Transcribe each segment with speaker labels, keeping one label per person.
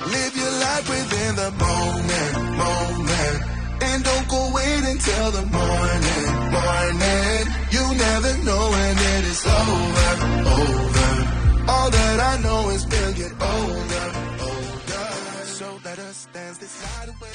Speaker 1: Live your life within the moment. And don't go wait until the morning. You never know when it is over. All that I know is we'll get older. So let us dance this night away.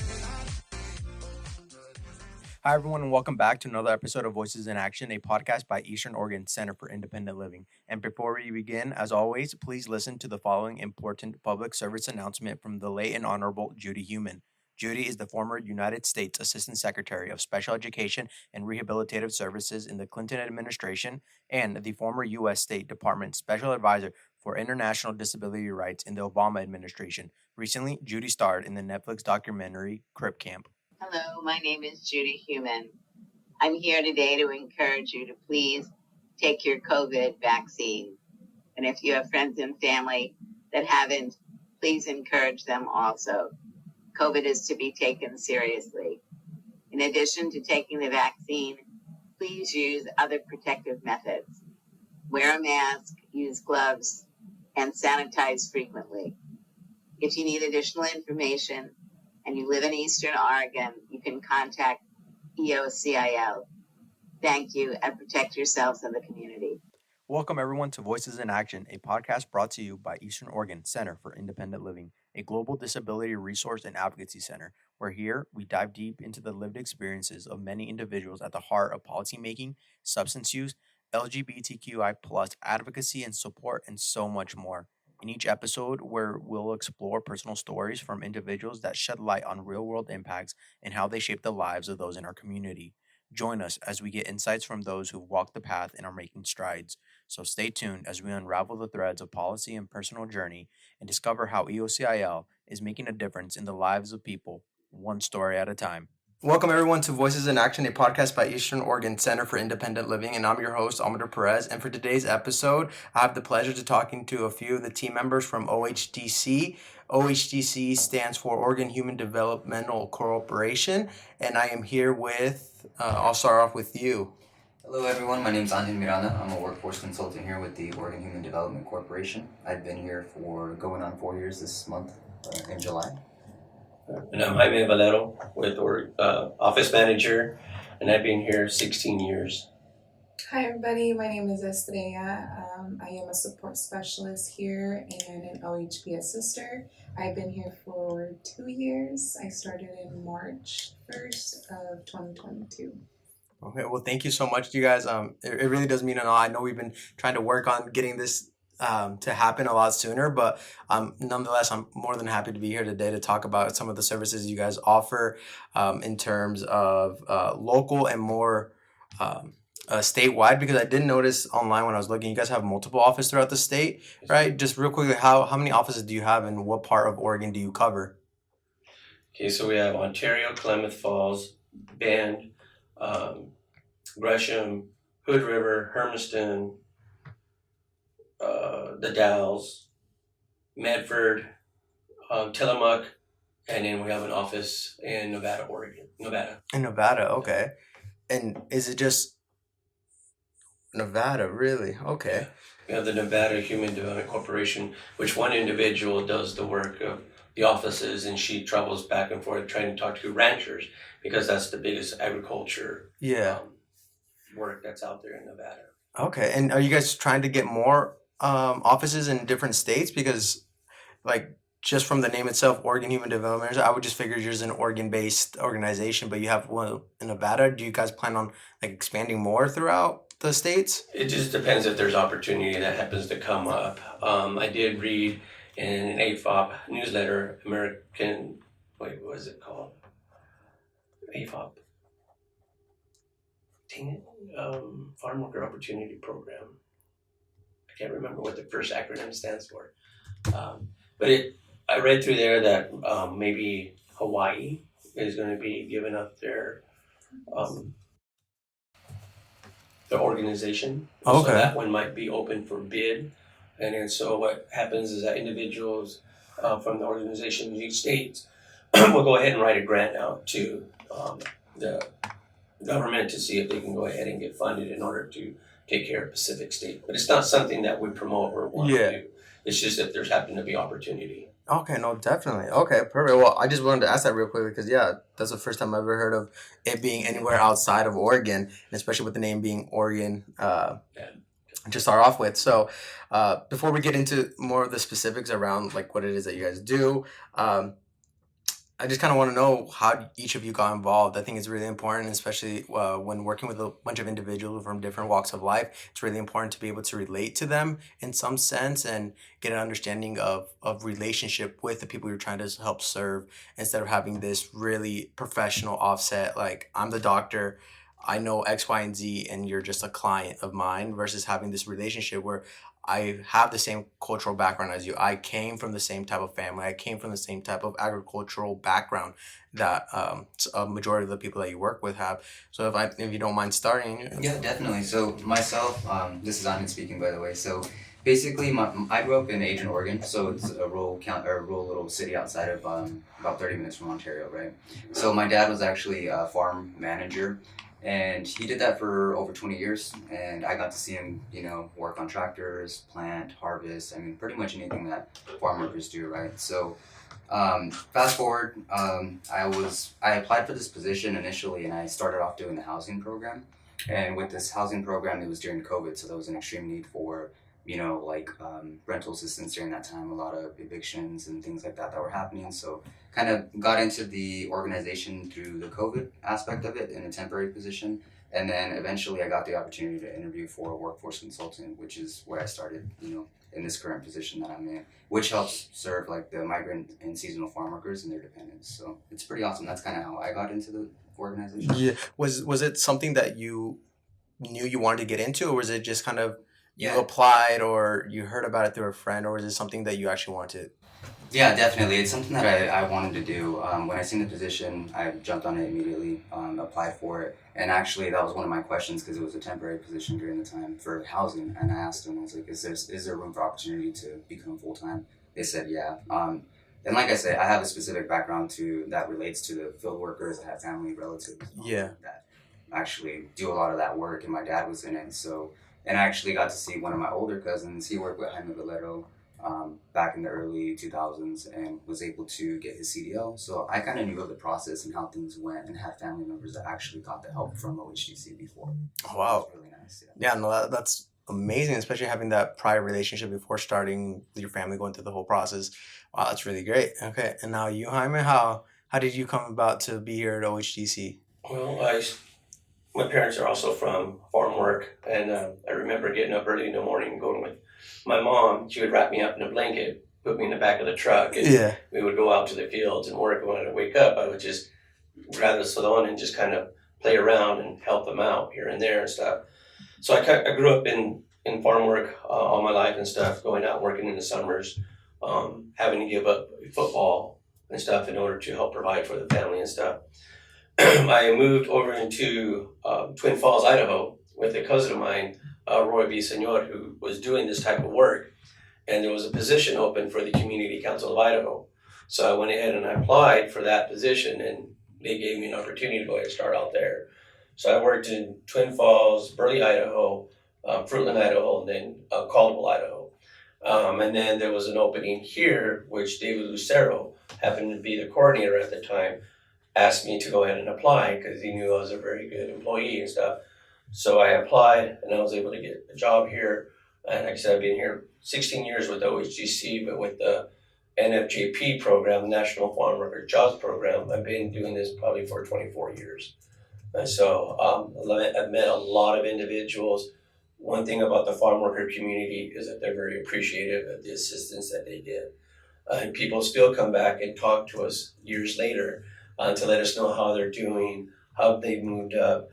Speaker 2: Hi, everyone, and welcome back to another episode of Voices in Action, a podcast by Eastern Oregon Center for Independent Living. And before we begin, as always, please listen to the following important public service announcement from the late and Honorable Judy Heumann. Judy is the former United States Assistant Secretary of Special Education and Rehabilitative Services in the Clinton administration and the former U.S. State Department Special Advisor for International Disability Rights in the Obama administration. Recently, Judy starred in the Netflix documentary Crip Camp.
Speaker 3: Hello, my name is Judy Heumann. I'm here today to encourage you to please take your COVID vaccine. And if you have friends and family that haven't, please encourage them also. COVID is to be taken seriously. In addition to taking the vaccine, please use other protective methods. Wear a mask, use gloves, and sanitize frequently. If you need additional information, and you live in Eastern Oregon, you can contact EOCIL. Thank you, and protect yourselves and the community.
Speaker 2: Welcome, everyone, to Voices in Action, a podcast brought to you by Eastern Oregon Center for Independent Living, a global disability resource and advocacy center, where here we dive deep into the lived experiences of many individuals at the heart of policymaking, substance use, LGBTQI+ advocacy and support, and so much more. In each episode, where we'll explore personal stories from individuals that shed light on real-world impacts and how they shape the lives of those in our community. Join us as we get insights from those who've walked the path and are making strides. So stay tuned as we unravel the threads of policy and personal journey and discover how EOCIL is making a difference in the lives of people, one story at a time. Welcome, everyone, to Voices in Action, a podcast by Eastern Oregon Center for Independent Living, and I'm your host, Amador Perez. And for today's episode, I have the pleasure to talking to a few of the team members from OHDC. OHDC stands for Oregon Human Developmental Corporation, and I am here with, I'll start off with you.
Speaker 4: Hello everyone, my name is Angel Miranda. I'm a workforce consultant here with the Oregon Human Development Corporation. I've been here for going on 4 years this month in July.
Speaker 5: And I'm Jaime Valero with Office Manager, and I've been here 16 years.
Speaker 6: Hi everybody, my name is Estrella. I am a support specialist here and an OHP assister. I've been here for 2 years. I started in March 1st of 2022.
Speaker 2: Okay, well, thank you so much, you guys. It really does mean a lot. I know we've been trying to work on getting this to happen a lot sooner, but nonetheless, I'm more than happy to be here today to talk about some of the services you guys offer in terms of local and more statewide, because I did notice online when I was looking, you guys have multiple offices throughout the state, right? Just real quickly, how many offices do you have and what part of Oregon do you cover?
Speaker 5: Okay, so we have Ontario, Klamath Falls, Bend, Gresham, Hood River, Hermiston, the Dalles, Medford, Tillamook, and then we have an office in Nevada.
Speaker 2: In Nevada, okay. And is it just Nevada, really? Okay.
Speaker 5: We have the Nevada Human Development Corporation, which one individual does the work of the offices, and she travels back and forth trying to talk to ranchers, because that's the biggest agriculture work that's out there in Nevada.
Speaker 2: Okay, and are you guys trying to get more offices in different states? Because, like, just from the name itself, Oregon Human Development, I would just figure you're just an Oregon-based organization, but you have one in Nevada. Do you guys plan on like expanding more throughout the states?
Speaker 5: It just depends if there's opportunity that happens to come up. I did read in an AFOP newsletter, what is it called? AFOP. Farm Worker Opportunity Program. I can't remember what the first acronym stands for. But I read through there that maybe Hawaii is going to be giving up their organization.
Speaker 2: Okay.
Speaker 5: So that one might be open for bid. And then so what happens is that individuals from the organization in each state will go ahead and write a grant out to the government to see if they can go ahead and get funded in order to take care of Pacific State. But it's not something that we promote or want to do. It's just that there's happened to be opportunity.
Speaker 2: Okay, no, definitely. Okay, perfect. Well, I just wanted to ask that real quick because, that's the first time I've ever heard of it being anywhere outside of Oregon, and especially with the name being Oregon to start off with. So before we get into more of the specifics around like what it is that you guys do, I just kind of want to know how each of you got involved. I think it's really important, especially when working with a bunch of individuals from different walks of life. It's really important to be able to relate to them in some sense and get an understanding of relationship with the people you're trying to help serve instead of having this really professional offset. Like, I'm the doctor, I know X, Y, and Z, and you're just a client of mine, versus having this relationship where I have the same cultural background as you. I came from the same type of family. I came from the same type of agricultural background that a majority of the people that you work with have. So if you don't mind starting.
Speaker 4: Yeah, definitely. So myself, this is Anand speaking, by the way. So basically, I grew up in Agent, Oregon. So it's a rural little city outside of about 30 minutes from Ontario, right? So my dad was actually a farm manager. And he did that for over 20 years, and I got to see him, work on tractors, plant, harvest, pretty much anything that farm workers do, right? So, fast forward, I applied for this position initially, and I started off doing the housing program. And with this housing program, it was during COVID, so there was an extreme need for, rental assistance during that time, a lot of evictions and things like that were happening. So kind of got into the organization through the COVID aspect of it in a temporary position. And then eventually I got the opportunity to interview for a workforce consultant, which is where I started, in this current position that I'm in, which helps serve like the migrant and seasonal farm workers and their dependents. So it's pretty awesome. That's kind of how I got into the organization.
Speaker 2: Yeah. Was it something that you knew you wanted to get into, or was it just kind of you applied or you heard about it through a friend, or was it something that you actually wanted?
Speaker 4: Yeah, definitely. It's something that I wanted to do. When I seen the position, I jumped on it immediately, applied for it. And actually, that was one of my questions because it was a temporary position during the time for housing. And I asked them, I was like, is there room for opportunity to become full-time? They said, yeah. And like I said, I have a specific background that relates to the field workers. I have family relatives that actually do a lot of that work, and my dad was in it. So, and I actually got to see one of my older cousins. He worked with Jaime Valero back in the early 2000s and was able to get his CDL. So I kind of knew of the process and how things went, and had family members that actually got the help from OHDC before.
Speaker 2: Oh, wow.
Speaker 4: So it was really nice.
Speaker 2: Yeah, no, that's amazing, especially having that prior relationship before starting with your family, going through the whole process. Wow, that's really great. Okay, and now you, Jaime, how did you come about to be here at OHDC?
Speaker 5: Well, my parents are also from farm work, and I remember getting up early in the morning and going with my mom. She would wrap me up in a blanket, put me in the back of the truck, and we would go out to the fields and work. When I wake up, I would just grab the salon and just kind of play around and help them out here and there and stuff. So I grew up in farm work all my life and stuff, going out working in the summers, having to give up football and stuff in order to help provide for the family and stuff. I moved over into Twin Falls, Idaho, with a cousin of mine, Roy Villasenor, who was doing this type of work, and there was a position open for the Community Council of Idaho. So I went ahead and I applied for that position, and they gave me an opportunity to go ahead and start out there. So I worked in Twin Falls, Burley, Idaho, Fruitland, Idaho, and then Caldwell, Idaho. And then there was an opening here, which David Lucero happened to be the coordinator at the time, asked me to go ahead and apply because he knew I was a very good employee and stuff. So I applied, and I was able to get a job here. And like I said, I've been here 16 years with OHDC, but with the NFJP program, National Farm Worker Jobs Program, I've been doing this probably for 24 years. And so I've met a lot of individuals. One thing about the farm worker community is that they're very appreciative of the assistance that they did. And people still come back and talk to us years later to let us know how they're doing, how they've moved up.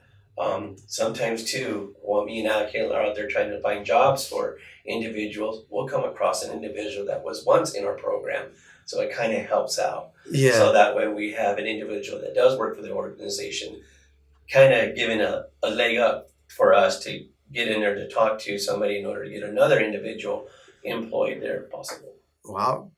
Speaker 5: Sometimes too, while me and Al are out there trying to find jobs for individuals, we'll come across an individual that was once in our program. So it kind of helps out.
Speaker 2: Yeah.
Speaker 5: So that way we have an individual that does work for the organization, kind of giving a leg up for us to get in there to talk to somebody in order to get another individual employed there if possible.
Speaker 2: Wow.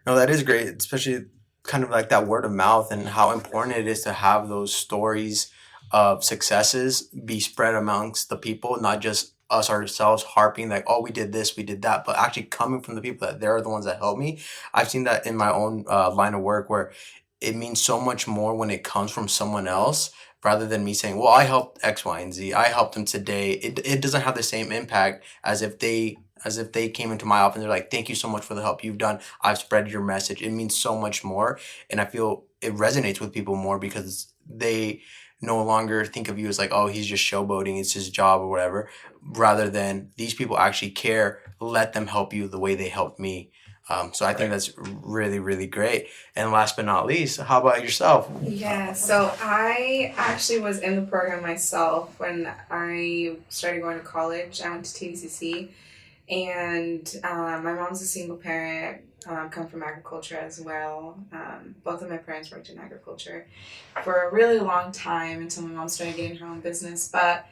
Speaker 2: No, that is great, especially kind of like that word of mouth and how important it is to have those stories of successes be spread amongst the people, not just us ourselves harping like, oh, we did this, we did that, but actually coming from the people that they're the ones that helped me. I've seen that in my own line of work where it means so much more when it comes from someone else rather than me saying, well, I helped X, Y, and Z. I helped them today. It doesn't have the same impact as if they came into my office and they're like, thank you so much for the help you've done. I've spread your message. It means so much more. And I feel it resonates with people more because they no longer think of you as like, oh, he's just showboating, it's his job or whatever, rather than these people actually care. Let them help you the way they helped me. So I think that's really, really great. And last but not least, how about yourself?
Speaker 6: Yeah, so I actually was in the program myself when I started going to college. I went to TVCC, and my mom's a single parent, come from agriculture as well. Both of my parents worked in agriculture for a really long time until my mom started getting her own business. But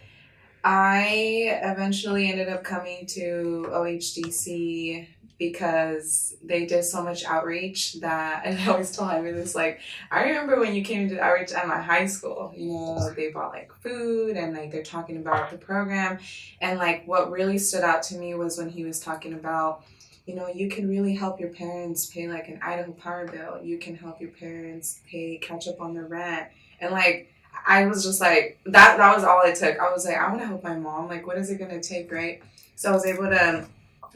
Speaker 6: I eventually ended up coming to OHDC because they did so much outreach that, and I always tell Jaime this, like, I remember when you came to the outreach at my high school, you know, they bought like food and like they're talking about the program. And like what really stood out to me was when he was talking about, you know, you can really help your parents pay like an Idaho power bill. You can help your parents catch up on the rent. And like, I was just like, that was all it took. I was like, I want to help my mom. Like, what is it going to take, right? So I was able to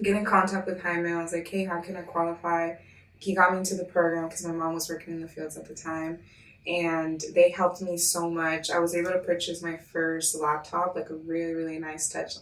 Speaker 6: get in contact with Jaime. I was like, hey, how can I qualify? He got me into the program because my mom was working in the fields at the time. And they helped me so much. I was able to purchase my first laptop, like a really, really nice touch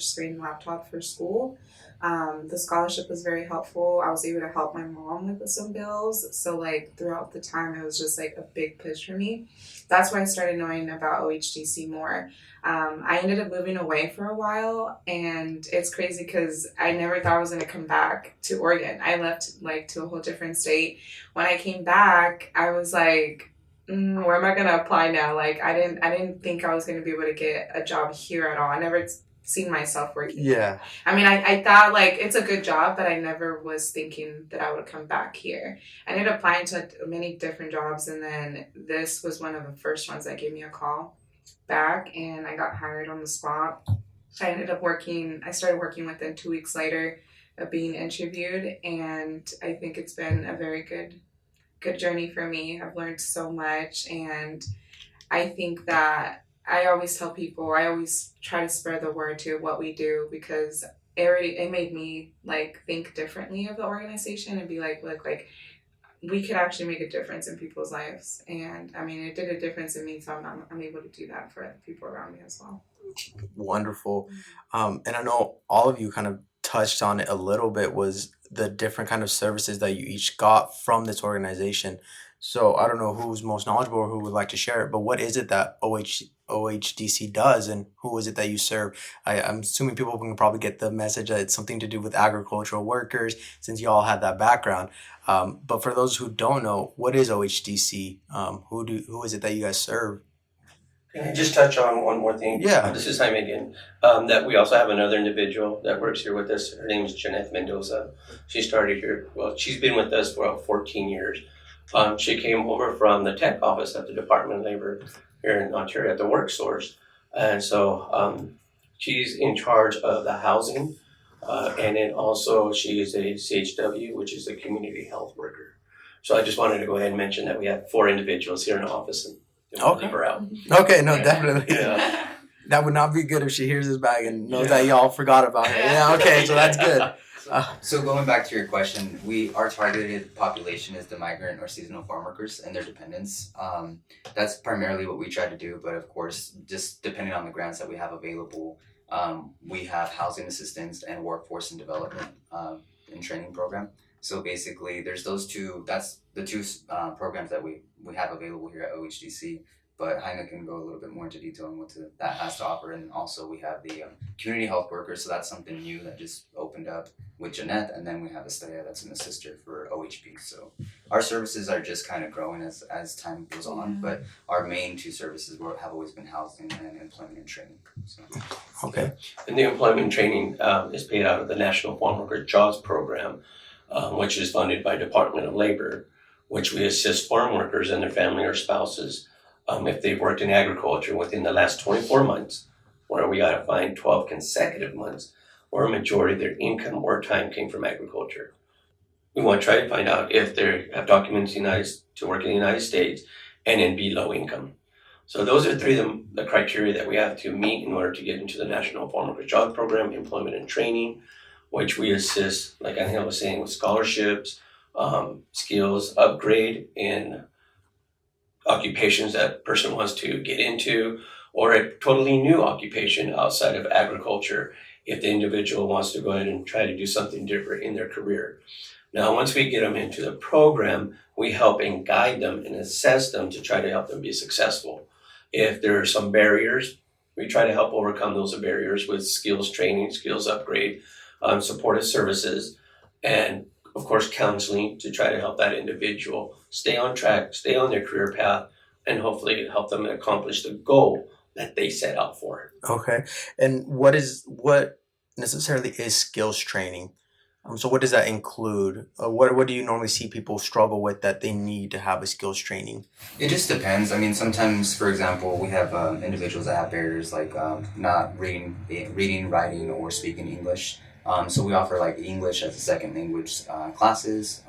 Speaker 6: screen laptop for school. The scholarship was very helpful. I was able to help my mom with some bills. So like throughout the time, it was just like a big push for me. That's why I started knowing about OHDC more. I ended up moving away for a while, and it's crazy because I never thought I was going to come back to Oregon. I left like to a whole different state. When I came back, I was like, where am I going to apply now? Like I didn't think I was going to be able to get a job here at all. I never seen myself working.
Speaker 2: Yeah.
Speaker 6: I mean, I thought like it's a good job, but I never was thinking that I would come back here. I ended up applying to many different jobs, and then this was one of the first ones that gave me a call back, and I got hired on the spot. I started working within 2 weeks later of being interviewed, and I think it's been a very good journey for me. I've learned so much, and I think that I always tell people, I always try to spread the word to what we do, because it made me like think differently of the organization and be like, look, like we could actually make a difference in people's lives. And I mean, it did a difference in me, so I'm able to do that for people around me as well.
Speaker 2: Wonderful. And I know all of you kind of touched on it a little bit, was the different kind of services that you each got from this organization. So I don't know who's most knowledgeable or who would like to share it, but what is it that OHDC does, and who is it that you serve? I'm assuming people can probably get the message that it's something to do with agricultural workers, since you all had that background. But for those who don't know, what is OHDC? Who is it that you guys serve?
Speaker 5: Can I just touch on one more thing?
Speaker 2: Yeah.
Speaker 5: This is Jaime again. That we also have another individual that works here with us. Her name is Jeanette Mendoza. She started here. Well, she's been with us for about 14 years. She came over from the tech office at the Department of Labor here in Ontario at the Work Source. And so she's in charge of the housing. And then also she is a CHW, which is a community health worker. So I just wanted to go ahead and mention that we have 4 individuals here in the office, and we'll leave her out.
Speaker 2: Okay, no, definitely.
Speaker 5: Yeah.
Speaker 2: That would not be good if she hears this back and knows that y'all forgot about her. Yeah, okay, so that's good.
Speaker 4: So going back to your question, our targeted population is the migrant or seasonal farm workers and their dependents. That's primarily what we try to do, but of course, just depending on the grants that we have available, we have housing assistance and workforce and development and training program. So basically, there's those two. That's the two programs that we have available here at OHDC. But Jaime can go a little bit more into detail on what that has to offer. And also we have the community health workers. So that's something new that just opened up with Jeanette. And then we have Estrella, that's an assister for OHP. So our services are just kind of growing as time goes on. But our main 2 services have always been housing and employment and training. So.
Speaker 2: Okay.
Speaker 5: And the employment and training is paid out of the National Farm Worker Jobs Program, which is funded by Department of Labor, which we assist farm workers and their family or spouses if they've worked in agriculture within the last 24 months where we got to find 12 consecutive months where a majority of their income or time came from agriculture. We want to try to find out if they have documents to work in the United States and then be low income. So those are three of the criteria that we have to meet in order to get into the National Farm Workers Job Program, employment and training, which we assist, like Angela was saying, with scholarships, skills upgrade in occupations that person wants to get into, or a totally new occupation outside of agriculture if the individual wants to go ahead and try to do something different in their career. Now, once we get them into the program, we help and guide them and assess them to try to help them be successful. If there are some barriers, we try to help overcome those barriers with skills training, skills upgrade, supportive services, and of course, counseling to try to help that individual stay on track, stay on their career path, and hopefully help them accomplish the goal that they set out for.
Speaker 2: Okay. And what necessarily is skills training? So what does that include? What do you normally see people struggle with that they need to have a skills training?
Speaker 4: It just depends. I mean, sometimes, for example, we have individuals that have barriers like not reading, writing, or speaking English. So we offer like English as a second language classes.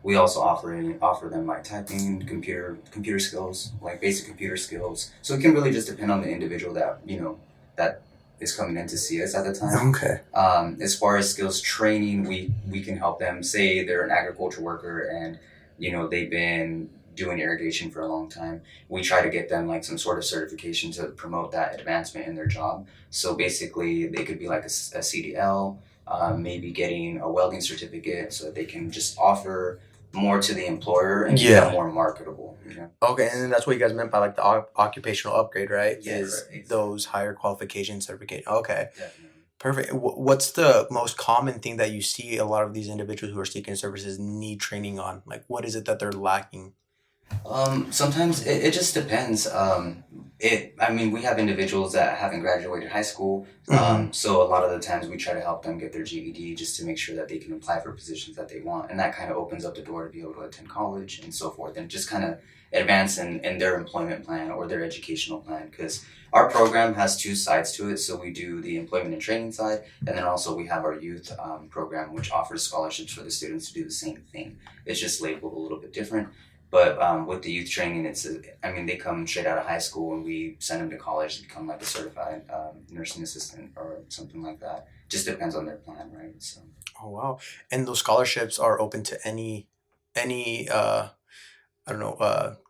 Speaker 4: We also offer them like typing, computer skills, like basic computer skills. So it can really just depend on the individual that is coming in to see us at the time.
Speaker 2: Okay.
Speaker 4: As far as skills training, we can help them. Say they're an agriculture worker and they've been doing irrigation for a long time. We try to get them like some sort of certification to promote that advancement in their job. So basically, they could be like a CDL, maybe getting a welding certificate, so that they can just offer more to the employer and become more marketable.
Speaker 2: Okay, and then that's what you guys meant by like the occupational upgrade, right?
Speaker 4: Yeah,
Speaker 2: is
Speaker 4: right.
Speaker 2: Those higher qualification certificate. Okay.
Speaker 4: Definitely.
Speaker 2: Perfect. What's the most common thing that you see a lot of these individuals who are seeking services need training on? Like, what is it that they're lacking?
Speaker 4: Sometimes it just depends. We have individuals that haven't graduated high school. So a lot of the times we try to help them get their GED just to make sure that they can apply for positions that they want. And that kind of opens up the door to be able to attend college and so forth, and just kind of advance in their employment plan or their educational plan. Because our program has two sides to it. So we do the employment and training side, and then also we have our youth program, which offers scholarships for the students to do the same thing. It's just labeled a little bit different. But with the youth training, they come straight out of high school and we send them to college to become like a certified nursing assistant or something like that. Just depends on their plan, right? So.
Speaker 2: Oh, wow. And those scholarships are open to any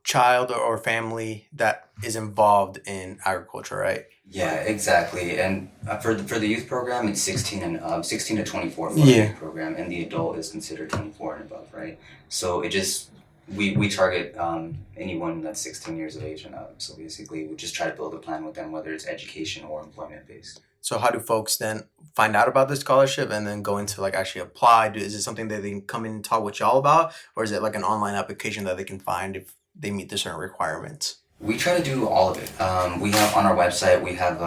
Speaker 2: child or family that is involved in agriculture, right?
Speaker 4: Yeah, exactly. And for the youth program, it's 16 to 24 for the youth program, and the adult is considered 24 and above, right? So it just... We target anyone that's 16 years of age and up. So basically, we just try to build a plan with them, whether it's education or employment based.
Speaker 2: So how do folks then find out about the scholarship and then go into like actually apply? Is it something that they can come in and talk with y'all about, or is it like an online application that they can find if they meet the certain requirements?
Speaker 4: We try to do all of it. We have on our website, we have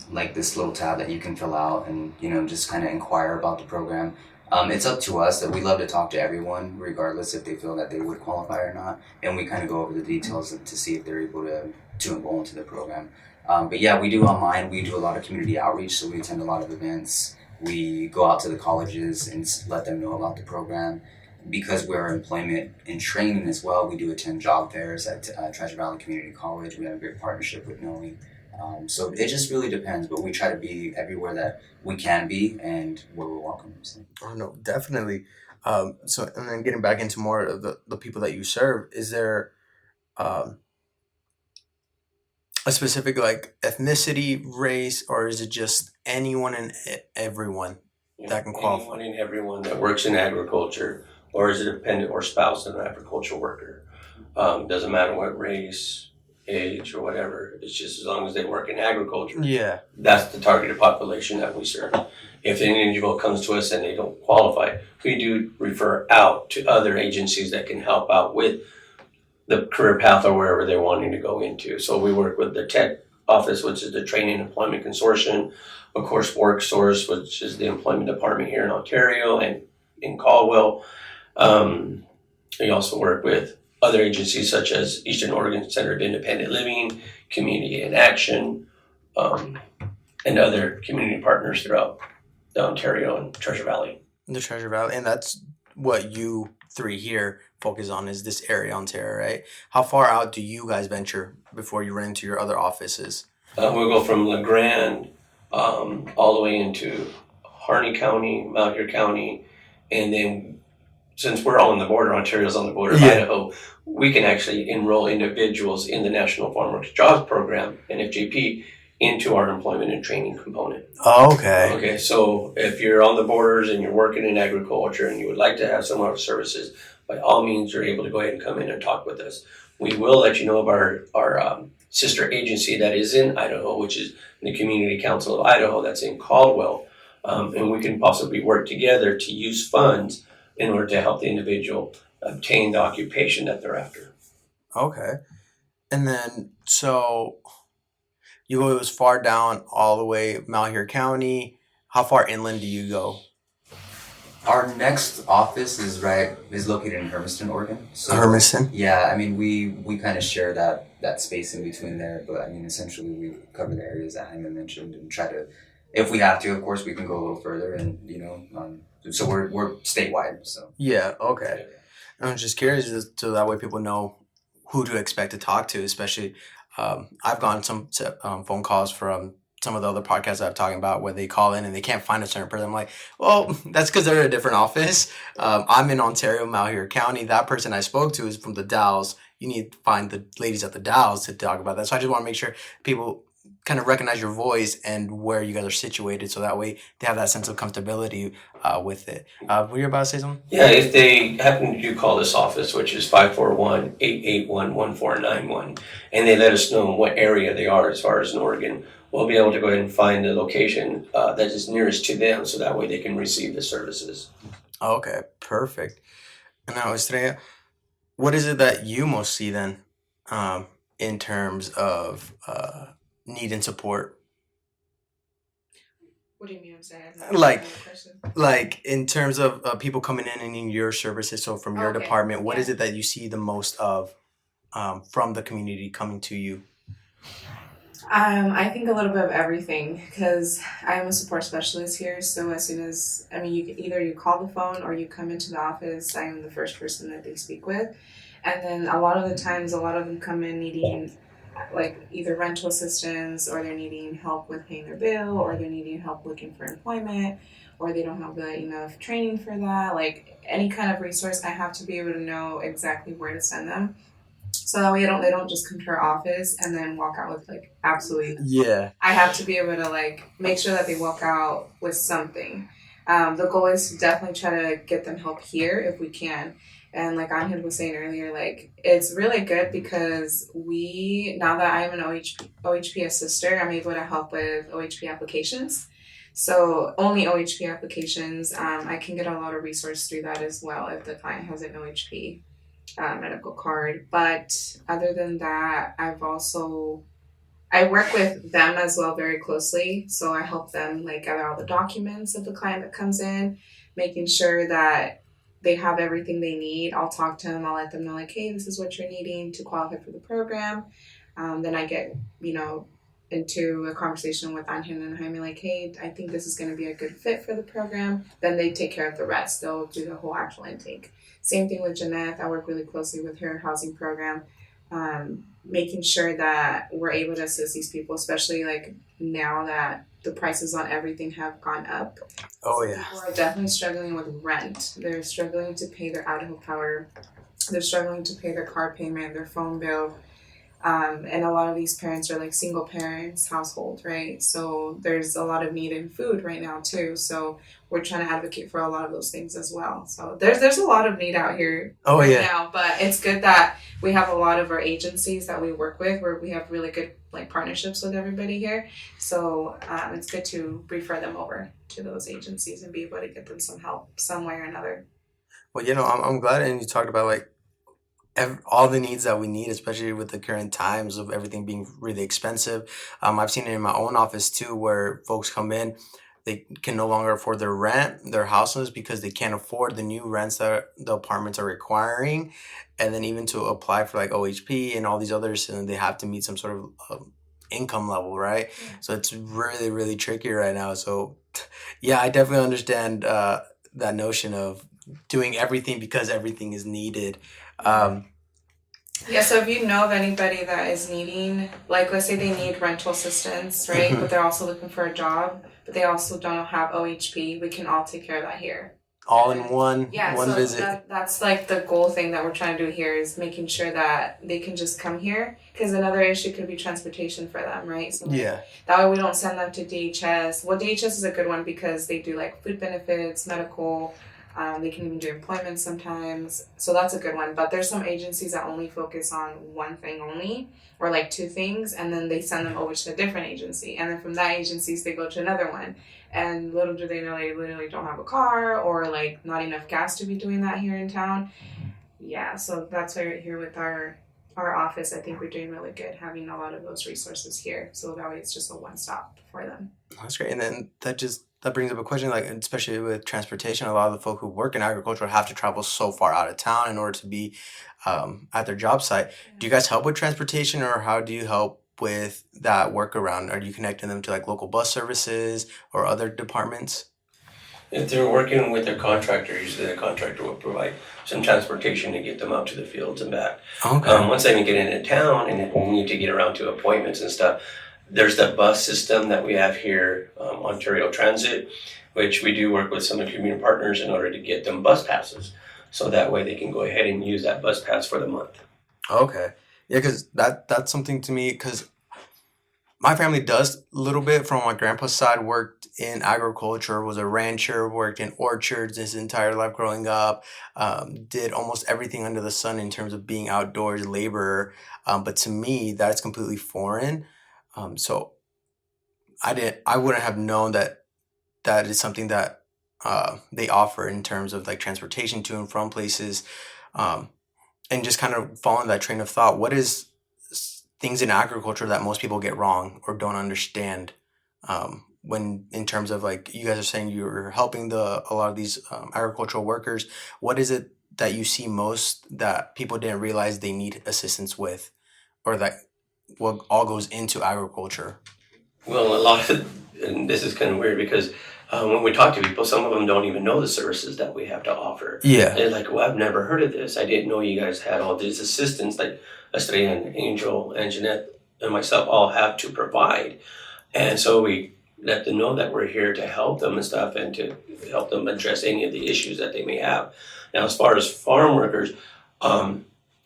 Speaker 4: like this little tab that you can fill out and just kind of inquire about the program. It's up to us that we love to talk to everyone, regardless if they feel that they would qualify or not. And we kind of go over the details to see if they're able to enroll into the program. But yeah, we do online. We do a lot of community outreach, so we attend a lot of events. We go out to the colleges and let them know about the program. Because we're employment and training as well, we do attend job fairs at Treasure Valley Community College. We have a great partnership with NOE. So it just really depends, but we try to be everywhere that we can be and where we're welcome. So.
Speaker 2: Oh, no, definitely. So, and then getting back into more of the people that you serve, is there a specific like ethnicity, race, or is it just anyone and everyone that can qualify?
Speaker 5: Anyone and everyone that works in agriculture or is a dependent or spouse of an agricultural worker. Doesn't matter what race, age, or whatever. It's just as long as they work in agriculture.
Speaker 2: Yeah.
Speaker 5: That's the targeted population that we serve. If an individual comes to us and they don't qualify, we do refer out to other agencies that can help out with the career path or wherever they're wanting to go into. So we work with the tech office, which is the Training and Employment Consortium, of course, WorkSource, which is the employment department here in Ontario and in Caldwell. We also work with other agencies such as Eastern Oregon Center of Independent Living, Community in Action, and other community partners throughout the Ontario and Treasure Valley.
Speaker 2: The Treasure Valley, and that's what you three here focus on, is this area, Ontario, right? How far out do you guys venture before you run into your other offices?
Speaker 5: We'll go from LeGrand all the way into Harney County, Malheur County, and then since we're all on the border, Ontario's on the border of Idaho, we can actually enroll individuals in the National Farm Workers Jobs Program, NFJP, into our employment and training component.
Speaker 2: Oh, okay.
Speaker 5: Okay, so if you're on the borders and you're working in agriculture and you would like to have some of our services, by all means, you're able to go ahead and come in and talk with us. We will let you know of our sister agency that is in Idaho, which is the Community Council of Idaho, that's in Caldwell. And we can possibly work together to use funds in order to help the individual obtain the occupation that they're after.
Speaker 2: Okay. And then, so you go as far down all the way Malheur County. How far inland do you go?
Speaker 4: Our next office is located in Hermiston, Oregon. So,
Speaker 2: Hermiston?
Speaker 4: Yeah, I mean, we kind of share that space in between there, but I mean, essentially we cover the areas that Jaime mentioned and try to, if we have to, of course, we can go a little further, and so we're statewide. So
Speaker 2: yeah, okay. I'm just curious, so that way people know who to expect to talk to. Especially, I've gotten some phone calls from some of the other podcasts I've talking about where they call in and they can't find a certain person. I'm like, well, that's because they're in a different office. I'm in Ontario, Malheur County. That person I spoke to is from the Dalles. You need to find the ladies at the Dalles to talk about that. So I just want to make sure people kind of recognize your voice and where you guys are situated, so that way they have that sense of comfortability with it. Were you about to say something?
Speaker 5: Yeah, if they happen to call this office, which is 541-881-1491, and they let us know in what area they are as far as in Oregon, we'll be able to go ahead and find the location that is nearest to them, so that way they can receive the services.
Speaker 2: Okay, perfect. And now, Estrella, what is it that you most see then in terms of need and support?
Speaker 6: What do you mean? I'm sorry.
Speaker 2: Like in terms of people coming in and needing your services. So from your department, what is it that you see the most of from the community coming to you?
Speaker 6: I think a little bit of everything, because I'm a support specialist here. So as soon as, you call the phone or you come into the office, I'm the first person that they speak with. And then a lot of the times, a lot of them come in needing like either rental assistance, or they're needing help with paying their bill, or they're needing help looking for employment, or they don't have the enough training for that. Like any kind of resource, I have to be able to know exactly where to send them. So that way they don't just come to our office and then walk out with like absolutely. Yeah. I have to be able to like make sure that they walk out with something. The goal is to definitely try to get them help here if we can. And like Angel was saying earlier, like it's really good because now that I'm an OHP assister, I'm able to help with OHP applications. So only OHP applications. I can get a lot of resource through that as well if the client has an OHP medical card. But other than that, I work with them as well very closely. So I help them like gather all the documents of the client that comes in, making sure that they have everything they need. I'll talk to them. I'll let them know like, hey, this is what you're needing to qualify for the program. Then I get, into a conversation with Angel and Jaime like, hey, I think this is going to be a good fit for the program. Then they take care of the rest. They'll do the whole actual intake. Same thing with Jeanette. I work really closely with her housing program, making sure that we're able to assist these people, especially like now that the prices on everything have gone up.
Speaker 2: Oh, yeah.
Speaker 6: People are definitely struggling with rent. They're struggling to pay their Idaho Power. They're struggling to pay their car payment, their phone bill. And a lot of these parents are like single parents household, right? So there's a lot of need in food right now too. So we're trying to advocate for a lot of those things as well. So there's a lot of need out here now, but it's good that we have a lot of our agencies that we work with where we have really good like partnerships with everybody here. So it's good to refer them over to those agencies and be able to get them some help some way or another.
Speaker 2: Well, I'm glad, and you talked about like all the needs that we need, especially with the current times of everything being really expensive. I've seen it in my own office too, where folks come in, they can no longer afford their rent, their houses, because they can't afford the new rents that the apartments are requiring. And then even to apply for like OHP and all these others, and they have to meet some sort of income level, right?
Speaker 6: Yeah.
Speaker 2: So it's really, really tricky right now. So yeah, I definitely understand that notion of doing everything because everything is needed.
Speaker 6: Yeah, so if you know of anybody that is needing, like, let's say they need rental assistance, right?
Speaker 2: Mhm.
Speaker 6: But they're also looking for a job, but they also don't have OHP, we can all take care of that here.
Speaker 2: All in one
Speaker 6: Yeah,
Speaker 2: one
Speaker 6: so
Speaker 2: visit.
Speaker 6: that's like the goal thing that we're trying to do here is making sure that they can just come here. Because another issue could be transportation for them, right? So
Speaker 2: Yeah.
Speaker 6: that way we don't send them to DHS. Well, DHS is a good one because they do like food benefits, medical. They can even do employment sometimes. So that's a good one. But there's some agencies that only focus on one thing only or like two things, and then they send them over to a different agency. And then from that agencies, they go to another one. And little do they know they literally don't have a car or like not enough gas to be doing that here in town. Yeah, so that's why we're here with our office. I think we're doing really good having a lot of those resources here. So that way it's just a one stop for them.
Speaker 2: That's great. And then that brings up a question, like especially with transportation, a lot of the folk who work in agriculture have to travel so far out of town in order to be at their job site. Do you guys help with transportation, or how do you help with that workaround? Are you connecting them to like local bus services or other departments?
Speaker 5: If they're working with a contractor, usually the contractor will provide some transportation to get them out to the fields and back.
Speaker 2: Okay.
Speaker 5: Once they get into town and they need to get around to appointments and stuff, there's the bus system that we have here, Ontario Transit, which we do work with some of the community partners in order to get them bus passes. So that way they can go ahead and use that bus pass for the month.
Speaker 2: Okay. Yeah, because that's something to me, because my family does a little bit from my grandpa's side, worked in agriculture, was a rancher, worked in orchards his entire life growing up, did almost everything under the sun in terms of being outdoors laborer. But to me, that's completely foreign. So I wouldn't have known that is something that they offer in terms of like transportation to and from places. Um, and just kind of following that train of thought, what is things in agriculture that most people get wrong or don't understand, when in terms of like you guys are saying you're helping a lot of these agricultural workers? What is it that you see most that people didn't realize they need assistance with, or that what all goes into agriculture?
Speaker 5: Well, a lot of, and this is kind of weird because when we talk to people, some of them don't even know the services that we have to offer.
Speaker 2: Yeah.
Speaker 5: They're like, well, I've never heard of this. I didn't know you guys had all these assistants, like Estrella and Angel and Jeanette and myself all have to provide. And so we let them know that we're here to help them and stuff and to help them address any of the issues that they may have. Now, as far as farm workers,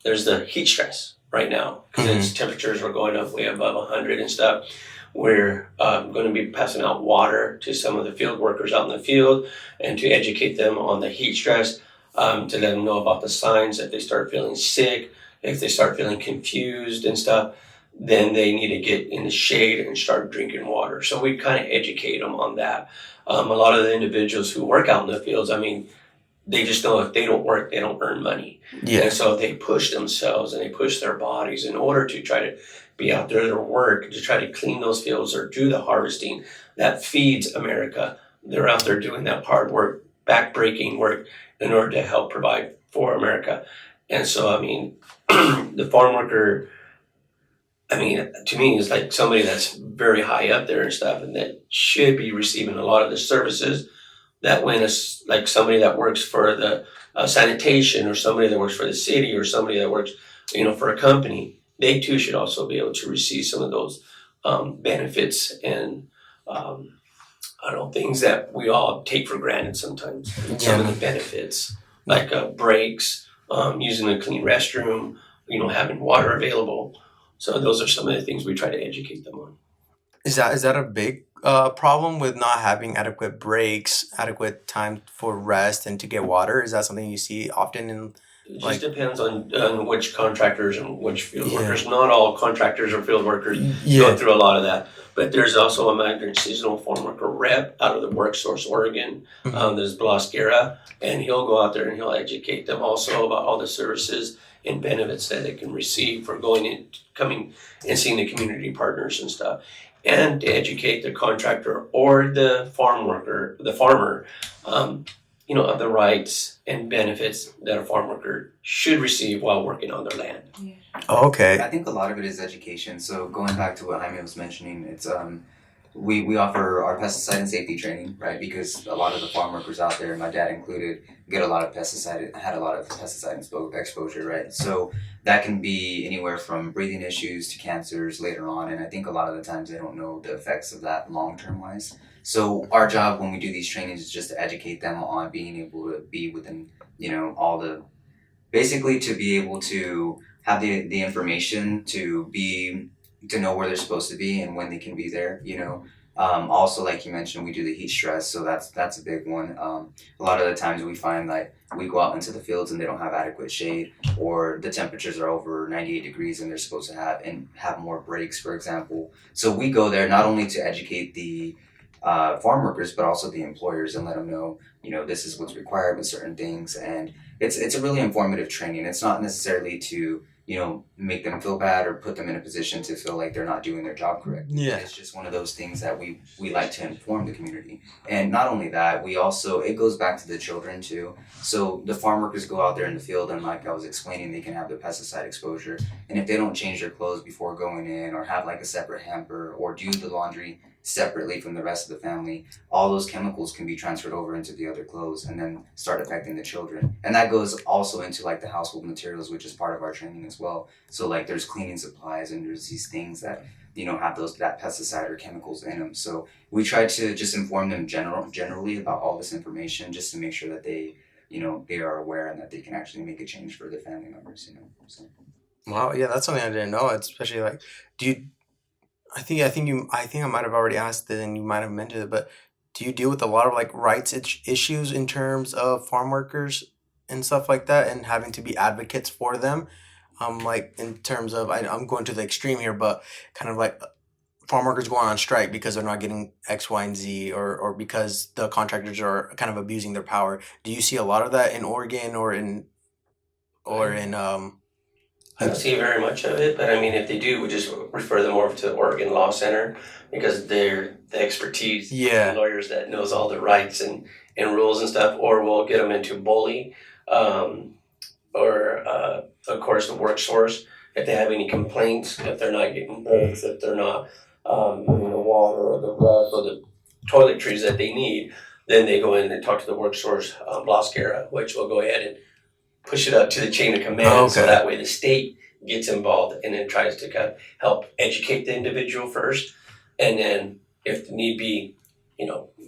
Speaker 5: there's the heat stress right now because temperatures are going up way above 100 and stuff. We're going to be passing out water to some of the field workers out in the field and to educate them on the heat stress, to let them know about the signs if they start feeling sick, if they start feeling confused and stuff, then they need to get in the shade and start drinking water. So we kind of educate them on that. A lot of the individuals who work out in the fields, I mean, they just know if they don't work, they don't earn money.
Speaker 2: Yeah.
Speaker 5: And so they push themselves and they push their bodies in order to try to be out there to work, to try to clean those fields or do the harvesting that feeds America. They're out there doing that hard work, back-breaking work in order to help provide for America. And so, I mean, the farm worker, I mean, to me, is like somebody that's very high up there and stuff, and that should be receiving a lot of the services that when it's like somebody that works for the sanitation or somebody that works for the city or somebody that works, for a company, they too should also be able to receive some of those benefits and things that we all take for granted sometimes. Some of the benefits, like breaks, using a clean restroom, having water available. So those are some of the things we try to educate them on.
Speaker 2: Is that a big problem with not having adequate breaks, adequate time for rest and to get water? Is that something you see often in?
Speaker 5: It just depends on which contractors and which field workers. Not all contractors or field workers go through a lot of that. But there's also a migrant seasonal farm worker rep out of the WorkSource, Oregon. There's Blas Guerra, and he'll go out there and he'll educate them also about all the services and benefits that they can receive for coming and seeing the community partners and stuff. And to educate the contractor or the farm worker, the farmer, of the rights and benefits that a farm worker should receive while working on their land.
Speaker 6: Yeah.
Speaker 2: Okay.
Speaker 4: I think a lot of it is education. So going back to what Jaime was mentioning, it's we offer our pesticide and safety training, right? Because a lot of the farm workers out there, my dad included, had a lot of pesticide exposure, right? So that can be anywhere from breathing issues to cancers later on, and I think a lot of the times they don't know the effects of that long term wise. So our job when we do these trainings is just to educate them on being able to be within, all the basically to be able to have the information to know where they're supposed to be and when they can be there. Also, like you mentioned, we do the heat stress, so that's a big one. A lot of the times we find like we go out into the fields and they don't have adequate shade, or the temperatures are over 98 degrees and they're supposed to have more breaks, for example. So we go there not only to educate the farm workers, but also the employers, and let them know, this is what's required with certain things. And it's a really informative training. It's not necessarily to, make them feel bad or put them in a position to feel like they're not doing their job correctly.
Speaker 2: Yeah.
Speaker 4: It's just one of those things that we like to inform the community. And not only that, it goes back to the children too. So the farm workers go out there in the field, and like I was explaining, they can have the pesticide exposure. And if they don't change their clothes before going in, or have like a separate hamper, or do the laundry separately from the rest of the family, all those chemicals can be transferred over into the other clothes and then start affecting the children. And that goes also into like the household materials, which is part of our training as well. So like there's cleaning supplies and there's these things that have that pesticide or chemicals in them. So we try to just inform them generally about all this information, just to make sure that they are aware and that they can actually make a change for their family members. So.
Speaker 2: Wow, yeah, that's something I didn't know. It's especially like, do you? I think I might have already asked it, and you might have mentioned it, but do you deal with a lot of like rights issues in terms of farm workers and stuff like that, and having to be advocates for them? Like in terms of, I'm going to the extreme here, but kind of like farm workers going on strike because they're not getting X, Y, and Z, or because the contractors are kind of abusing their power. Do you see a lot of that in Oregon or in
Speaker 5: I don't see very much of it, but I mean, if they do, we just refer them over to the Oregon Law Center, because they're the expertise,
Speaker 2: Yeah.
Speaker 5: lawyers that knows all the rights and rules and stuff, or we'll get them into bully, or of course the work source. If they have any complaints, if they're not getting breaks, if they're not moving the water or the rug or the toiletries that they need, then they go in and talk to the work source, Blascara, which will go ahead and push it up to the chain of command. So that way the state gets involved and then tries to kind of help educate the individual first, and then if need be,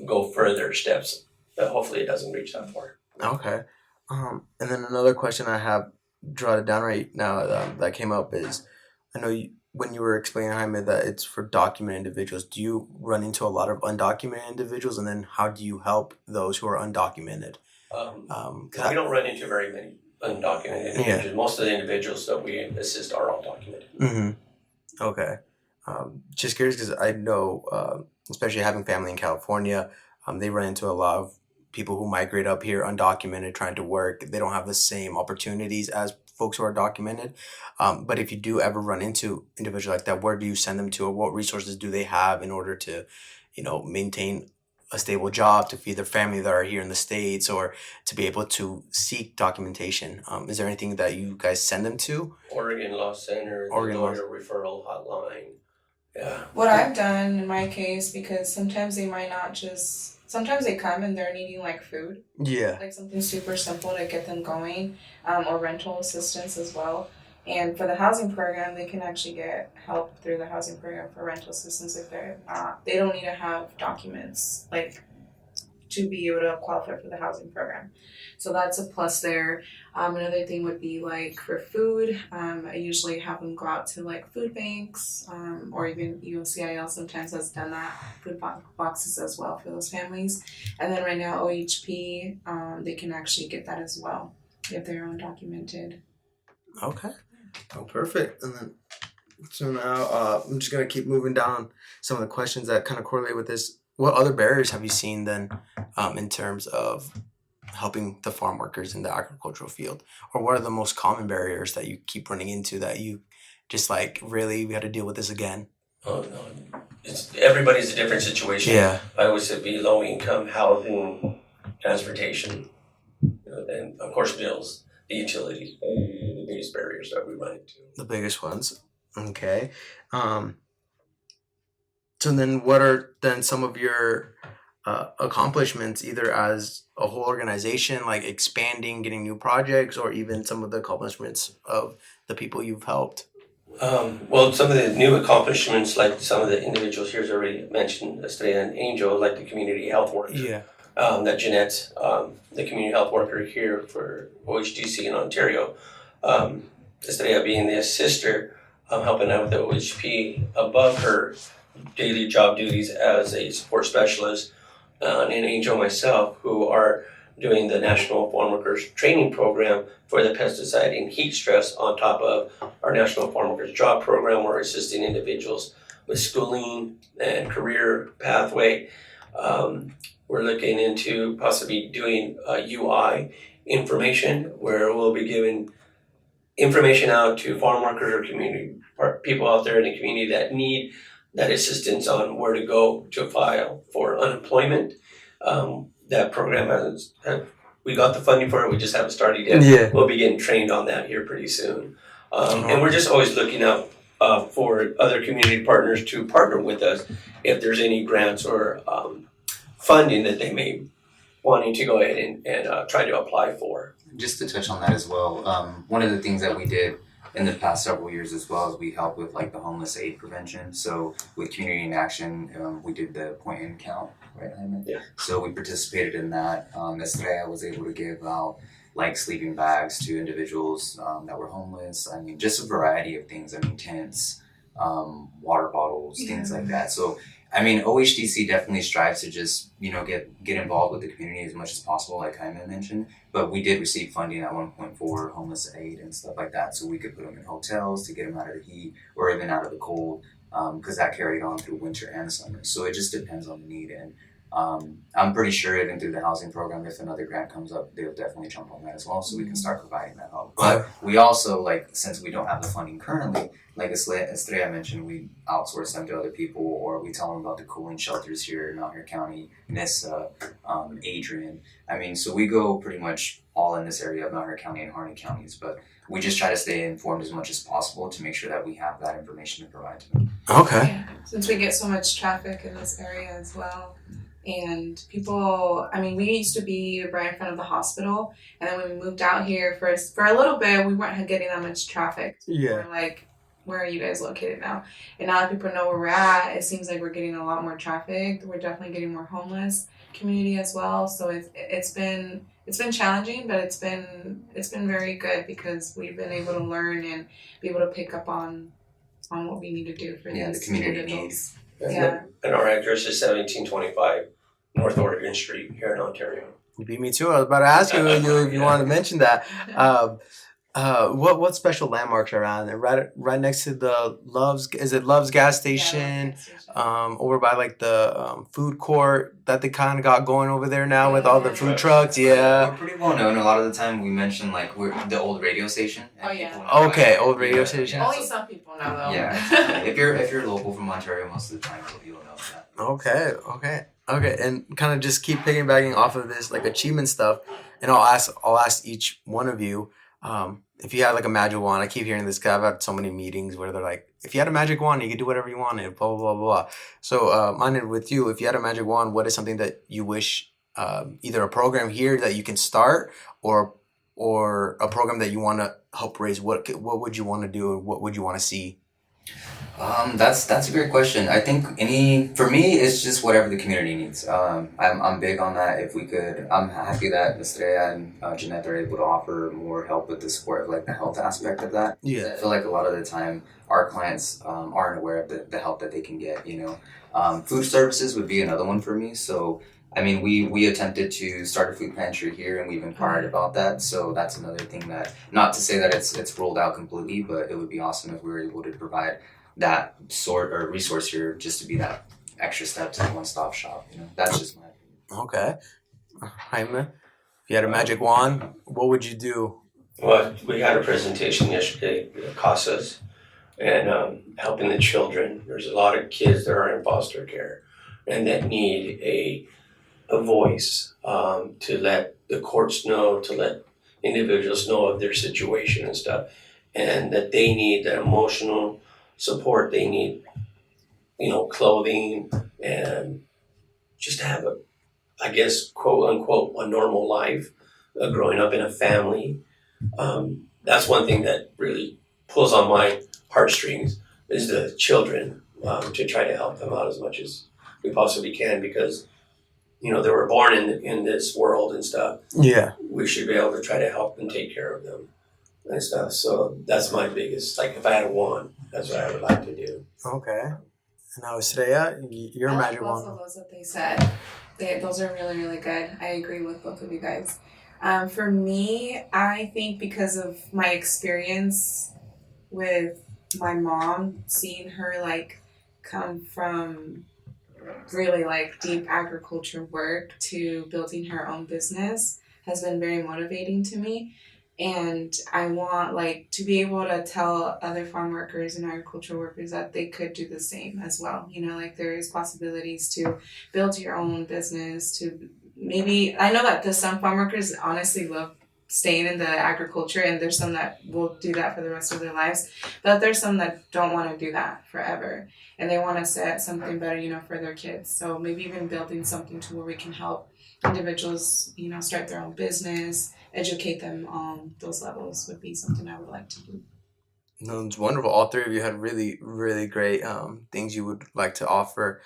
Speaker 5: go further steps, but hopefully it doesn't reach that far.
Speaker 2: Okay. And then another question I have jotted down right now that came up is, I know when you were explaining, Jaime, that it's for documented individuals, do you run into a lot of undocumented individuals, and then how do you help those who are undocumented?
Speaker 5: We don't run into very many undocumented individuals. Yeah. Most of the individuals that we assist are all documented.
Speaker 2: Mm-hmm. Okay. Just curious because I know, especially having family in California, they run into a lot of people who migrate up here undocumented trying to work. They don't have the same opportunities as folks who are documented. But if you do ever run into individuals like that, where do you send them to, or what resources do they have in order to, maintain a stable job, to feed their family that are here in the States, or to be able to seek documentation? Is there anything that you guys send them to?
Speaker 5: Oregon Law Center, the lawyer referral hotline. Yeah.
Speaker 6: What I've done in my case, because sometimes they might not sometimes they come and they're needing like food.
Speaker 2: Yeah.
Speaker 6: Like something super simple to get them going, or rental assistance as well. And for the housing program, they can actually get help through the housing program for rental assistance if they don't need to have documents like to be able to qualify for the housing program. So that's a plus there. Another thing would be like for food. I usually have them go out to like food banks, or even USCIL sometimes has done that, food boxes as well for those families. And then right now OHP, they can actually get that as well if they're undocumented.
Speaker 2: Okay. Oh, perfect. And then, so now I'm just going to keep moving down some of the questions that kind of correlate with this. What other barriers have you seen then in terms of helping the farm workers in the agricultural field? Or what are the most common barriers that you keep running into that you just like, really, we had to deal with this again?
Speaker 5: Oh, no. Everybody's a different situation.
Speaker 2: Yeah.
Speaker 5: I would say be low income housing transportation, and of course bills, the utilities, the biggest barriers that we run into.
Speaker 2: The biggest ones. Okay. So then what are then some of your accomplishments, either as a whole organization, like expanding, getting new projects, or even some of the accomplishments of the people you've helped?
Speaker 5: Well, some of the new accomplishments, like some of the individuals here's already mentioned, Estrella and Angel, like the community health work.
Speaker 2: Yeah.
Speaker 5: That Jeanette, the community health worker here for OHDC in Ontario, Estrella being the sister, helping out with the OHP above her daily job duties as a support specialist, and Angel myself, who are doing the National Farm Workers Training Program for the pesticide and heat stress on top of our National Farm Workers Job Program. We're assisting individuals with schooling and career pathway. We're looking into possibly doing UI information, where we'll be giving information out to farm workers or community people out there in the community that need that assistance on where to go to file for unemployment. That program we got the funding for it, we just haven't started yet.
Speaker 2: Yeah.
Speaker 5: We'll be getting trained on that here pretty soon. And we're just always looking out for other community partners to partner with us if there's any grants or funding that they may wanting to go ahead and try to apply for.
Speaker 4: Just to touch on that as well, one of the things that we did in the past several years as well is we helped with like the homeless aid prevention. So with Community in Action, we did the point and count, right, Jaime?
Speaker 5: Yeah.
Speaker 4: So we participated in that. Estrella was able to give out like sleeping bags to individuals that were homeless. I mean, just a variety of things. I mean, tents, water bottles, things like that. So I mean, OHDC definitely strives to just, get involved with the community as much as possible, like Jaime mentioned. But we did receive funding at one point for homeless aid and stuff like that. So we could put them in hotels to get them out of the heat or even out of the cold, because that carried on through winter and summer. So it just depends on the need. And I'm pretty sure even through the housing program, if another grant comes up, they'll definitely jump on that as well. So we can start providing that help. But we also, since we don't have the funding currently, like Estrella mentioned, we outsource them to other people, or we tell them about the cooling shelters here in Malheur County, Nissa, Adrian. I mean, so we go pretty much all in this area of Malheur County and Harney counties, but we just try to stay informed as much as possible to make sure that we have that information to provide to them.
Speaker 2: Okay.
Speaker 6: Yeah, since we get so much traffic in this area as well. And people, we used to be right in front of the hospital, and then when we moved out here for a little bit, we weren't getting that much traffic.
Speaker 2: Yeah.
Speaker 6: We're like, where are you guys located now? And now that people know where we're at, it seems like we're getting a lot more traffic. We're definitely getting more homeless community as well. So it's been challenging, but it's been very good because we've been able to learn and be able to pick up on what we need to do for these
Speaker 4: the community
Speaker 6: individuals.
Speaker 5: And our address is 1725 North Oregon Street here in Ontario.
Speaker 2: You beat me too. I was about to ask you if you wanted to mention that. What special landmarks are around there? Right next to the Love's gas station? Over by the food court that they kind of got going over there now with all the food trucks. Yeah.
Speaker 4: We're pretty well known. A lot of the time we mention we're the old radio station.
Speaker 6: Oh, yeah.
Speaker 4: People know
Speaker 2: Okay,
Speaker 4: it.
Speaker 2: old radio station.
Speaker 6: Only some people know though.
Speaker 4: Yeah. if you're local from Ontario, most of the time you'll know that.
Speaker 2: Okay, and kind of just keep piggybacking off of this achievement stuff, and I'll ask each one of you, if you had a magic wand. I keep hearing this because I've had so many meetings where they're like, if you had a magic wand, you could do whatever you wanted, blah blah blah blah. So, mine with you, if you had a magic wand, what is something that you wish, either a program here that you can start, or a program that you want to help raise? What would you want to do, and what would you want to see?
Speaker 4: That's a great question. I think for me, it's just whatever the community needs. I'm big on that. If we could, I'm happy that Estrella and Jeanette are able to offer more help with the support of the health aspect of that.
Speaker 2: Yeah.
Speaker 4: I feel like a lot of the time our clients aren't aware of the help that they can get. Food services would be another one for me. So we attempted to start a food pantry here, and we've inquired about that. So that's another thing that, not to say that it's rolled out completely, but it would be awesome if we were able to provide that sort or resource here, just to be that extra step to the one-stop shop. That's just my opinion.
Speaker 2: Okay. Jaime, if you had a magic wand, what would you do?
Speaker 5: Well, we had a presentation yesterday at CASAS and helping the children. There's a lot of kids that are in foster care and that need a voice, to let the courts know, to let individuals know of their situation and stuff, and that they need the emotional support. They need, clothing, and just to have I guess, quote unquote, a normal life, growing up in a family. That's one thing that really pulls on my heartstrings is the children, to try to help them out as much as we possibly can, because they were born in this world and stuff.
Speaker 2: Yeah.
Speaker 5: We should be able to try to help and take care of them and stuff. So that's my biggest, like, if I had one, that's what I would like to do.
Speaker 2: Okay. Now, Estrella, your magic
Speaker 6: both
Speaker 2: one.
Speaker 6: of those that they said. Those are really, really good. I agree with both of you guys. For me, I think because of my experience with my mom, seeing her come from really deep agriculture work to building her own business has been very motivating to me. And I want to be able to tell other farm workers and agricultural workers that they could do the same as well. There is possibilities to build your own business, to maybe, I know that some farm workers honestly love staying in the agriculture, and there's some that will do that for the rest of their lives, but there's some that don't want to do that forever, and they want to set something better, for their kids. So maybe even building something to where we can help individuals, start their own business, educate them on those levels would be something I would like to do.
Speaker 2: No, it's wonderful. All three of you had really, really great things you would like to offer.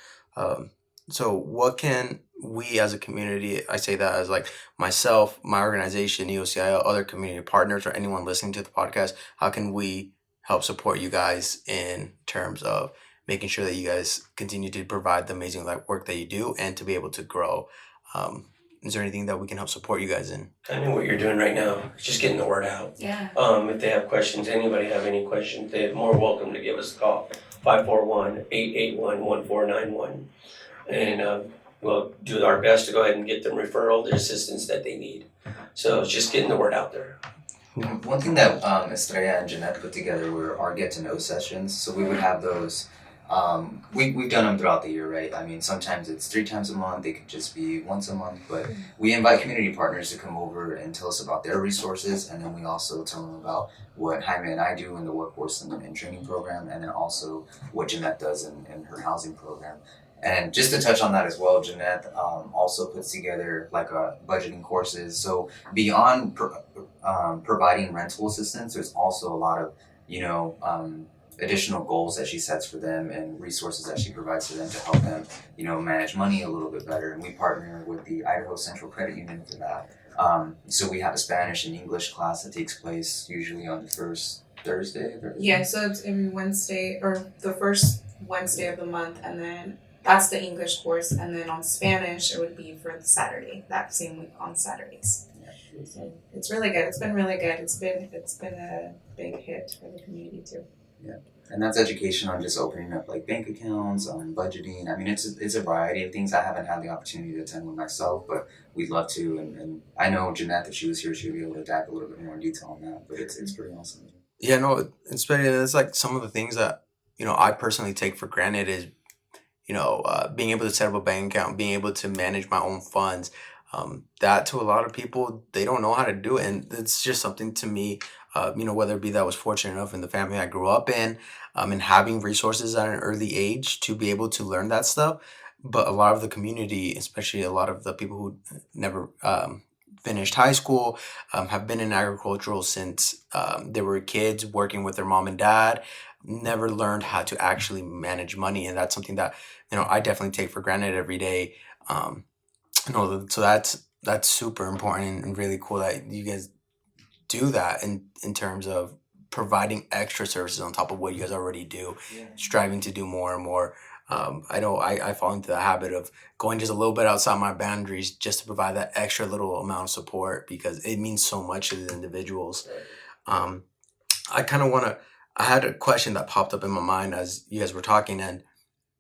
Speaker 2: So what can we as a community, I say that as myself, my organization, EOCIO, other community partners, or anyone listening to the podcast, how can we help support you guys in terms of making sure that you guys continue to provide the amazing work that you do and to be able to grow? Is there anything that we can help support you guys in?
Speaker 5: I know what you're doing right now. It's just getting the word out.
Speaker 6: Yeah.
Speaker 5: If they have questions, anybody have any questions, they're more welcome to give us a call. 541-881-1491. And we'll do our best to go ahead and get them the assistance that they need. So it's just getting the word out there.
Speaker 4: One thing that Estrella and Jeanette put together were our get-to-know sessions. So we would have those. We've done them throughout the year, right? I mean, sometimes it's 3 times a month. They could just be once a month. But we invite community partners to come over and tell us about their resources. And then we also tell them about what Jaime and I do in the workforce and training program. And then also what Jeanette does in her housing program. And just to touch on that as well, Jeanette also puts together budgeting courses. So beyond providing rental assistance, there's also a lot of, additional goals that she sets for them and resources that she provides to them to help them, manage money a little bit better. And we partner with the Idaho Central Credit Union for that. So we have a Spanish and English class that takes place usually on the first Thursday.
Speaker 6: Yeah, so it's every Wednesday, or the first Wednesday of the month, and then that's the English course, and then on Spanish it would be for the Saturday, that same week on Saturdays. Yeah. So it's really good. It's been really good. It's been a big hit for the community too.
Speaker 4: Yeah, and that's education on just opening up bank accounts, on budgeting. I mean, it's a variety of things. I haven't had the opportunity to attend with myself, but we'd love to. And I know Jeanette, if she was here, she'd be able to dive a little bit more in detail on that. But it's pretty awesome.
Speaker 2: Yeah, no, it's some of the things that I personally take for granted is being able to set up a bank account, being able to manage my own funds. That to a lot of people, they don't know how to do it, and it's just something to me. Whether it be that I was fortunate enough in the family I grew up in, and having resources at an early age to be able to learn that stuff. But a lot of the community, especially a lot of the people who never finished high school, have been in agricultural since they were kids working with their mom and dad, never learned how to actually manage money. And that's something that, I definitely take for granted every day. So that's super important and really cool that you guys do that in terms of providing extra services on top of what you guys already do, striving to do more and more. I know I fall into the habit of going just a little bit outside my boundaries just to provide that extra little amount of support because it means so much to the individuals. I had a question that popped up in my mind as you guys were talking, and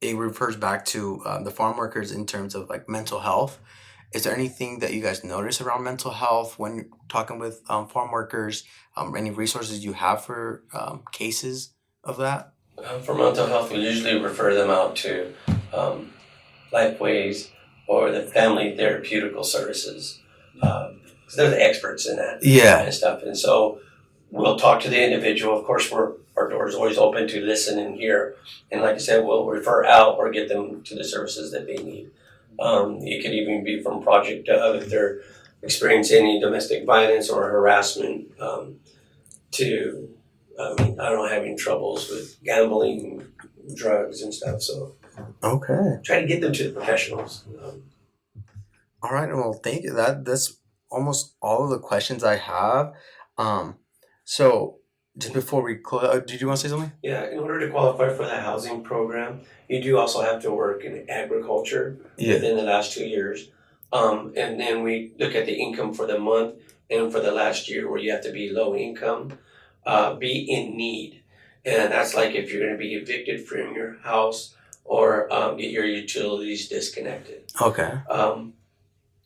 Speaker 2: it refers back to the farm workers in terms of mental health. Is there anything that you guys notice around mental health when you're talking with farm workers? Any resources you have for cases of that?
Speaker 5: For mental health, we usually refer them out to Lifeways or the family therapeutical services. 'Cause they're the experts in that and stuff. And so we'll talk to the individual. Of course, our door is always open to listen and hear. And like I said, we'll refer out or get them to the services that they need. It could even be from project if they're experiencing any domestic violence or harassment, to, I don't know, having troubles with gambling, drugs and stuff. So try to get them to the professionals.
Speaker 2: All right. Well, thank you. That's almost all of the questions I have. So just before we close, did you want to say something?
Speaker 5: Yeah, in order to qualify for the housing program, you do also have to work in agriculture within the last 2 years. And then we look at the income for the month and for the last year where you have to be low income, be in need. And that's like if you're going to be evicted from your house or get your utilities disconnected.
Speaker 2: Okay.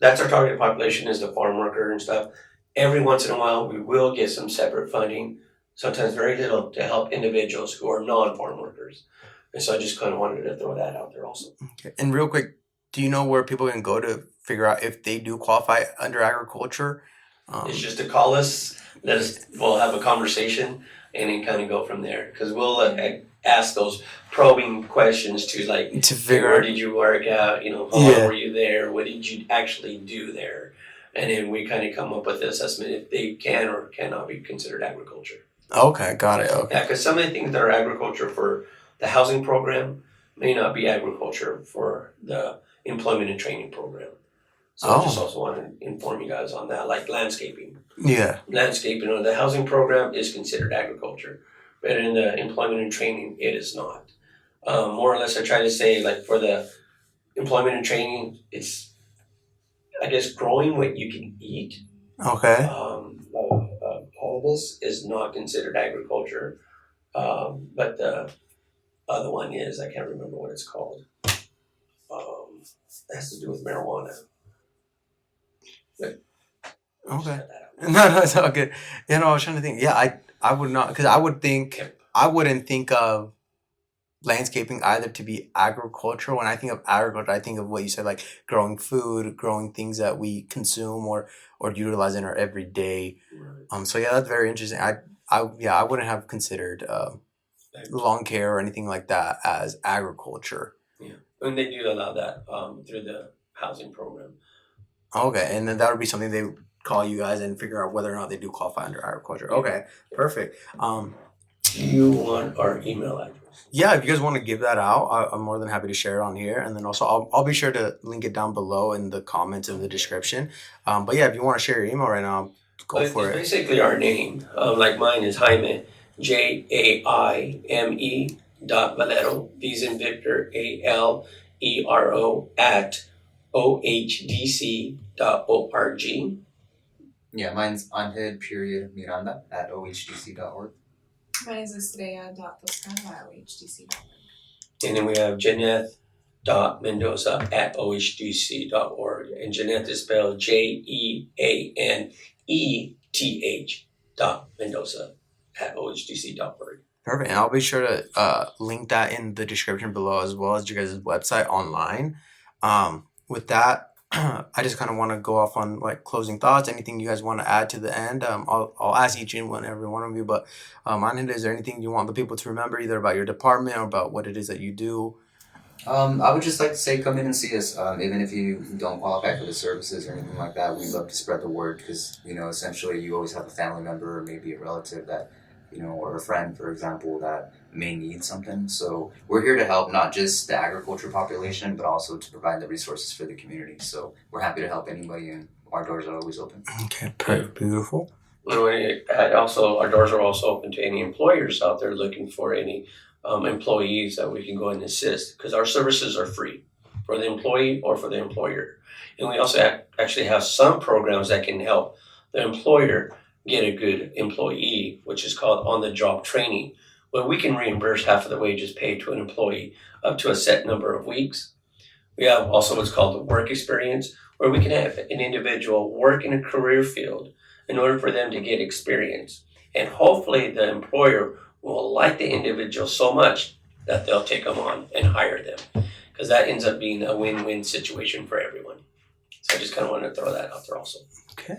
Speaker 5: That's our target population, is the farm worker and stuff. Every once in a while, we will get some separate funding, sometimes very little, to help individuals who are non-farm workers. And so I just kind of wanted to throw that out there also.
Speaker 2: Okay. And real quick, do you know where people can go to figure out if they do qualify under agriculture?
Speaker 5: It's just to call us, we'll have a conversation and then kind of go from there. Because we'll ask those probing questions to figure out, where did you work out? How long were you there? What did you actually do there? And then we kind of come up with an assessment if they can or cannot be considered agriculture.
Speaker 2: Okay, got it. Okay.
Speaker 5: Yeah, because some of the things that are agriculture for the housing program may not be agriculture for the employment and training program. So I just also want to inform you guys on that, like landscaping.
Speaker 2: Yeah.
Speaker 5: Landscaping or the housing program is considered agriculture, but in the employment and training, it is not. More or less, I try to say, like for the employment and training, it's, I guess, growing what you can eat.
Speaker 2: Okay.
Speaker 5: Cannabis is not considered agriculture, but the other one is, I can't remember what it's called. It has to do with marijuana. But
Speaker 2: okay. No, it's all good. I was trying to think. Yeah, I would not, because I wouldn't think of landscaping either to be agriculture. When I think of agriculture, I think of what you said, like growing food, growing things that we consume or utilize in our everyday. So yeah, that's very interesting. I wouldn't have considered lawn care or anything like that as agriculture.
Speaker 5: Yeah, and they do allow that through the housing program.
Speaker 2: Okay, and then that would be something they would call you guys and figure out whether or not they do qualify under agriculture. Okay, perfect.
Speaker 5: Do you want our email address?
Speaker 2: Yeah, if you guys want to give that out, I'm more than happy to share it on here. And then also, I'll be sure to link it down below in the comments of the description. But yeah, if you want to share your email right now, go for it.
Speaker 5: Basically our name. Like mine is Jaime, Jaime .Valero, V's in Victor, ALERO at OHDC.org.
Speaker 4: Yeah, mine's Angel.Miranda at OHDC.org.
Speaker 6: Mine is Estrella.Toscano@OHDC.org.
Speaker 5: And then we have Janeth.Mendoza at OHDC.org. And Janeth is spelled JEANETH.Mendoza at OHDC.org.
Speaker 2: Perfect. And I'll be sure to link that in the description below, as well as your guys' website online. With that, I just kind of want to go off on like closing thoughts. Anything you guys want to add to the end? I'll ask each and every one of you. But Anand, is there anything you want the people to remember, either about your department or about what it is that you do?
Speaker 4: I would just like to say, come in and see us. Even if you don't qualify for the services or anything like that, we'd love to spread the word, because essentially you always have a family member or maybe a relative that or a friend, for example, that may need something. So we're here to help not just the agriculture population, but also to provide the resources for the community. So we're happy to help anybody, and our doors are always open.
Speaker 2: Okay, perfect. Beautiful.
Speaker 5: Also, our doors are also open to any employers out there looking for any employees that we can go and assist, because our services are free for the employee or for the employer. And we also actually have some programs that can help the employer get a good employee, which is called on-the-job training, where we can reimburse half of the wages paid to an employee up to a set number of weeks. We have also what's called the work experience, where we can have an individual work in a career field in order for them to get experience. And hopefully the employer will like the individual so much that they'll take them on and hire them. because that ends up being a win-win situation for everyone. So I just kind of wanted to throw that out there also.
Speaker 2: Okay.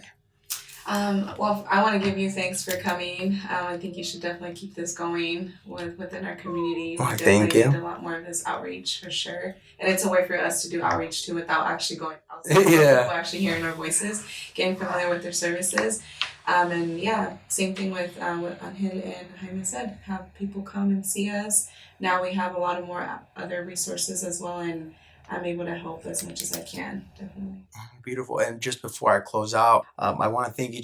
Speaker 6: Well, I want to give you thanks for coming. I think you should definitely keep this going within our community.
Speaker 2: Oh,
Speaker 6: We
Speaker 2: thank you.
Speaker 6: need a lot more of this outreach for sure. And it's a way for us to do outreach too without actually going outside.
Speaker 2: Yeah.
Speaker 6: People actually hearing our voices, getting familiar with their services. And yeah, same thing with what Anhel and Jaime said, have people come and see us. Now we have a lot of more other resources as well, and I'm able to help as much as I can, definitely.
Speaker 2: Beautiful. And just before I close out, I want to thank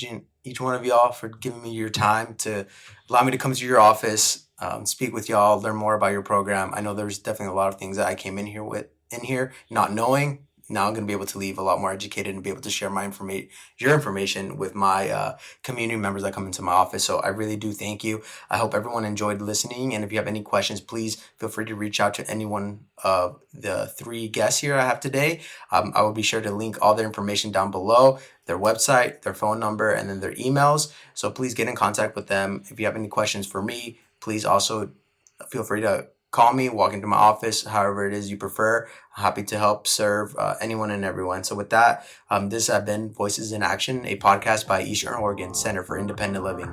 Speaker 2: each one of y'all for giving me your time to allow me to come to your office, speak with y'all, learn more about your program. I know there's definitely a lot of things that I came in here not knowing. Now I'm going to be able to leave a lot more educated and be able to share your information with my community members that come into my office. So I really do thank you. I hope everyone enjoyed listening. And if you have any questions, please feel free to reach out to any one of the 3 guests here I have today. I will be sure to link all their information down below, their website, their phone number, and then their emails. So please get in contact with them. If you have any questions for me, please also feel free to call me, walk into my office, however it is you prefer. I'm happy to help serve anyone and everyone. So with that, this has been Voices in Action, a podcast by Eastern Oregon Center for Independent Living.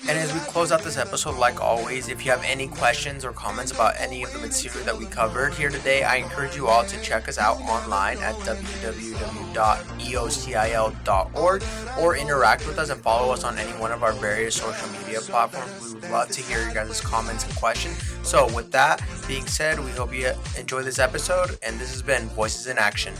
Speaker 2: And as we close out this episode, like always, if you have any questions or comments about any of the material that we covered here today, I encourage you all to check us out online at www.eostil.org or interact with us and follow us on any one of our various social media platforms. We would love to hear your guys' comments and questions. So with that being said, we hope you enjoy this episode, and this has been Voices in Action.